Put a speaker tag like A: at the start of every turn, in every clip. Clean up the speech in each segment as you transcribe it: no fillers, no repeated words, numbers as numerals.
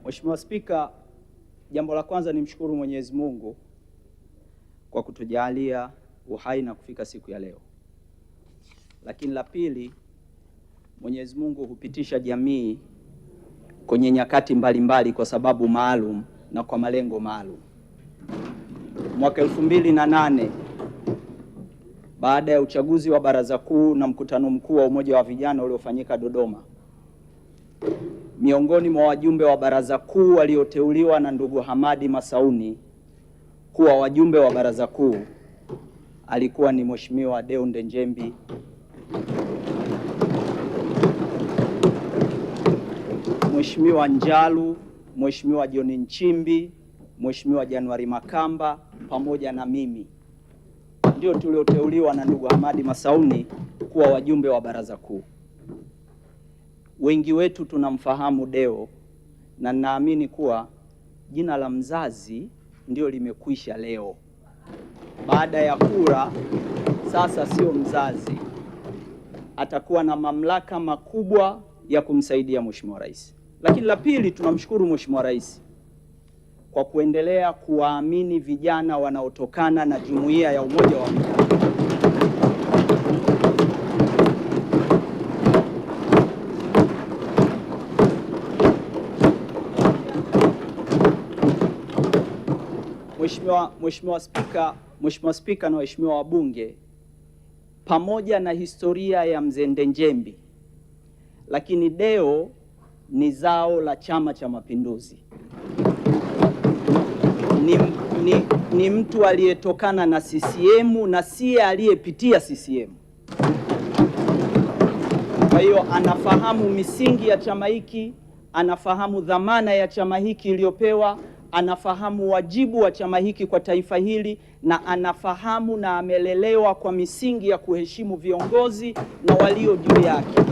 A: Mheshimiwa Spika, jambo la kwanza nimshukuru Mwenyezi Mungu kwa kutujalia uhai na kufika siku ya leo. Lakini la pili, Mwenyezi Mungu hupitisha jamii kwenye nyakati mbalimbali kwa sababu maalum na kwa malengo maalum. Mwaka 2008 baada ya uchaguzi wa Baraza Kuu na mkutano mkuu wa Umoja wa Vijana uliofanyika Dodoma, miongoni mwa wajumbe wa Baraza Kuu walioteuliwa na ndugu Hamadi Masauni kuwa wajumbe wa Baraza Kuu alikuwa ni Mheshimiwa Deonde Njembi, Mheshimiwa Njalu, Mheshimiwa John Nchimbi, Mheshimiwa Januari Makamba pamoja na mimi. Ndio tulioteuliwa na ndugu Hamadi Masauni kuwa wajumbe wa Baraza Kuu. Wengi wetu tunamfahamu Deo na naamini kuwa jina la mzazi ndio limekwisha leo. Baada ya kura sasa sio mzazi, atakuwa na mamlaka makubwa ya kumsaidia Mheshimiwa Rais. Lakini la pili, tunamshukuru Mheshimiwa Rais kwa kuendelea kuwaamini vijana wanaotokana na Jumuiya ya Umoja wa Vijana. Mheshimiwa Spika na waheshimiwa wabunge, pamoja na historia ya Mzee Njembi, lakini Deo ni zao la Chama cha Mapinduzi. Ni mtu aliyetokana na CCM na siye aliyepitia CCM. Kwa hiyo anafahamu misingi ya chama hiki, anafahamu dhamana ya chama hiki iliyopewa, anafahamu wajibu wa chama hiki kwa taifa hili, na anafahamu na amelelewa kwa misingi ya kuheshimu viongozi na walio juu yake.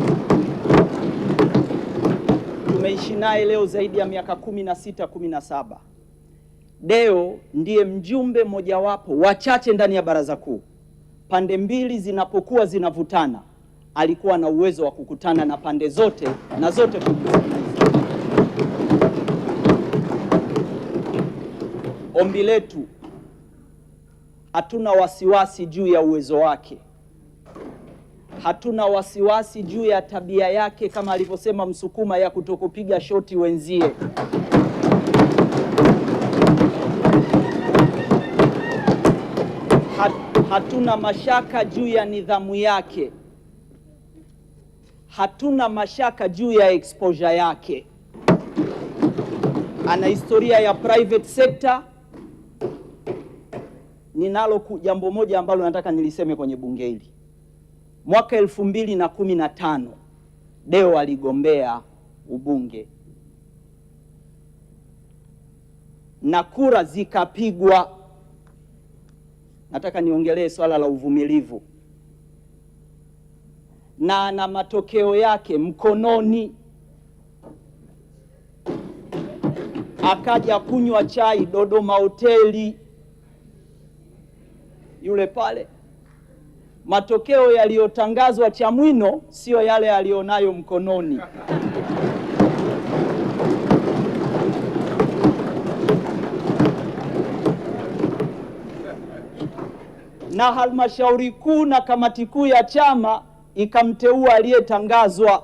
A: Tumeishi naye leo zaidi ya miaka 16, 17. Deo ndiye mjumbe mojawapo wachache ndani ya Baraza Kuu, pande mbili zinapokuwa zinavutana, alikuwa na uwezo wa kukutana na pande zote na zote kusikiliza. Ombi letu, hatuna wasiwasi juu ya uwezo wake, hatuna wasiwasi juu ya tabia yake, kama alivyosema Msukuma, ya kutokupiga shoti wenzie. Hatuna mashaka juu ya nidhamu yake, hatuna mashaka juu ya exposure yake. Ana historia ya private sector. Ninalo jambo moja ambalo nataka niliseme kwenye bunge hili. Mwaka 2015 Deo aligombea ubunge na kura zikapigwa. Nataka niongelee swala la uvumilivu, na matokeo yake mkononi. Akaja kunywa chai Dodoma hoteli yule pale. Matokeo yaliyotangazwa Chamwino sio yale alionayo mkononi. Na halmashauri kuu na kamati kuu ya chama ikamteua aliyetangazwa.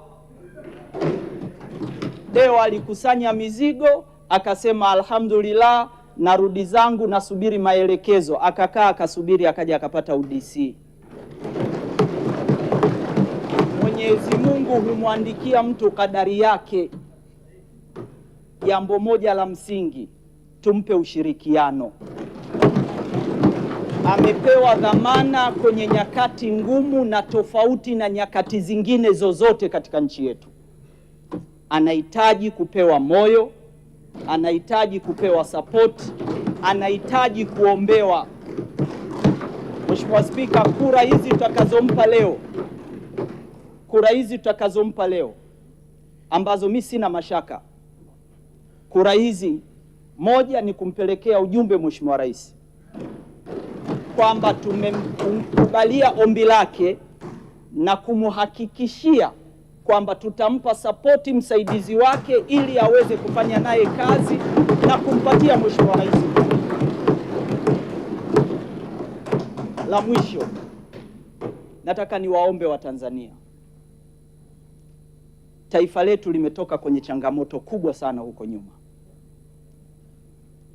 A: Deo alikusanya mizigo, akasema alhamdulillah, narudi zangu, nasubiri maelekezo. Akakaa akasubiri, akaja akapata UDC. Mwenyezi Mungu humwandikia mtu kadari yake. Jambo moja la msingi, tumpe ushirikiano. Amepewa dhamana kwenye nyakati ngumu na tofauti na nyakati zingine zozote katika nchi yetu. Anahitaji kupewa moyo, anahitaji kupewa support, anahitaji kuombewa. Mheshimiwa Spika, kura hizi tutakazompa leo ambazo mimi sina mashaka, kura hizi, moja ni kumpelekea ujumbe Mheshimiwa Rais kwamba tumemkubalia ombi lake na kumhakikishia kwamba tutampa sapoti msaidizi wake ili aweze kufanya naye kazi na kumpatia Mheshimiwa Rais. La mwisho, nataka niwaombe Watanzania, taifa letu limetoka kwenye changamoto kubwa sana huko nyuma.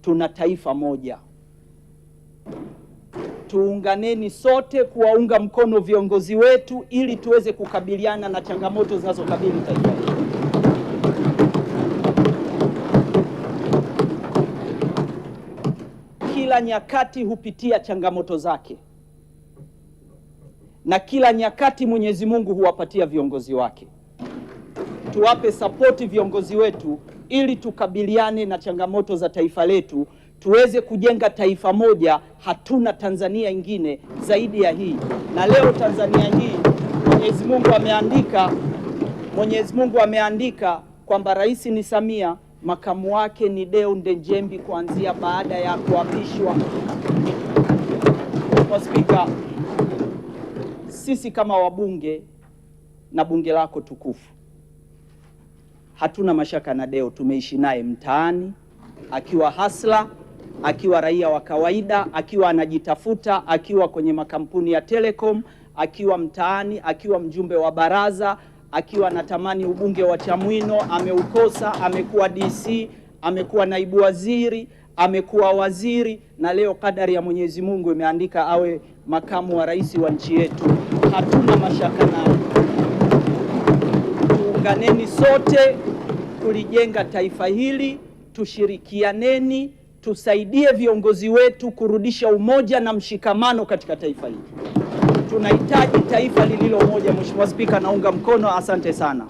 A: Tuna taifa moja. Tuunganeni sote kuwaunga mkono viongozi wetu ili tuweze kukabiliana na changamoto zinazokabili taifa letu. Kila nyakati hupitia changamoto zake, na kila nyakati Mwenyezi Mungu huwapatia viongozi wake. Tuwape sapoti viongozi wetu ili tukabiliane na changamoto za taifa letu, tuweze kujenga taifa moja. Hatuna Tanzania ingine zaidi ya hii, na leo Tanzania hii Mwenyezi Mungu ameandika kwamba rais ni Samia, makamu wake ni Deo Ndejembi kuanzia baada ya kuapishwa. Kwa Spika, sisi kama wabunge na bunge lako tukufu, hatuna mashaka na Deo. Tumeishi naye mtaani, akiwa hasla, akiwa raia wa kawaida, akiwa anajitafuta, akiwa kwenye makampuni ya Telecom, akiwa mtaani, akiwa mjumbe wa baraza, akiwa anatamani ubunge wa Chamwino ameukosa, amekuwa DC, amekuwa naibu waziri, amekuwa waziri, na leo kadari ya Mwenyezi Mungu imeandika awe makamu wa rais wa nchi yetu. Hatuna mashaka naye. Tuunganeni sote kulijenga taifa hili, tushirikianeni, tusaidie viongozi wetu kurudisha umoja na mshikamano katika taifa hili. Tunahitaji taifa lililo moja. Mheshimiwa Spika, naunga mkono. Asante sana.